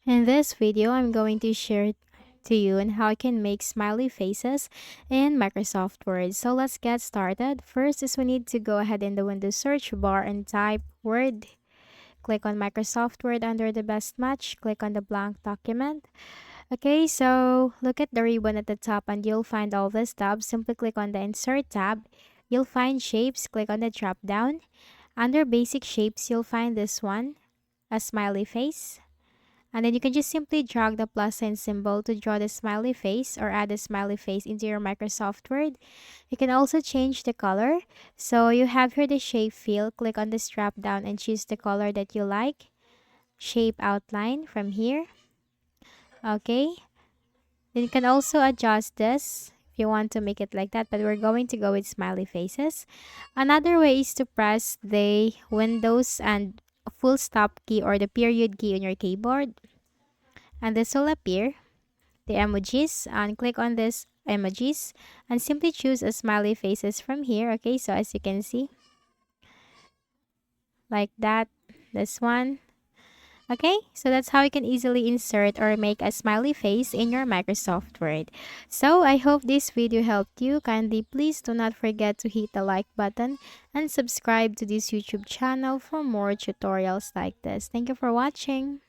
In this video, I'm going to share to you on how I can make smiley faces in Microsoft Word. So let's get started. First is we need to go ahead in the Windows search bar and type Word. Click on Microsoft Word under the best match. Click on the blank document. Okay, so look at the ribbon at the top and you'll find all these tabs. Simply click on the Insert tab. You'll find Shapes. Click on the drop down. Under Basic Shapes, you'll find this one, a smiley face. And then you can just simply drag the plus sign symbol to draw the smiley face or add a smiley face into your Microsoft Word. You can also change the color. So you have here the shape field. Click on this drop down and choose the color that you like. Shape outline from here. Okay. Then you can also adjust this if you want to make it like that, but we're going to go with smiley faces. Another way is to press the Windows and full stop key or the period key on your keyboard, and this will appear the emojis, and click on this emojis and simply choose a smiley faces from here. Okay, so as you can see, like that, this one. Okay, so that's how you can easily insert or make a smiley face in your Microsoft Word. So I hope this video helped you. Kindly please do not forget to hit the like button and subscribe to this YouTube channel for more tutorials like this. Thank you for watching.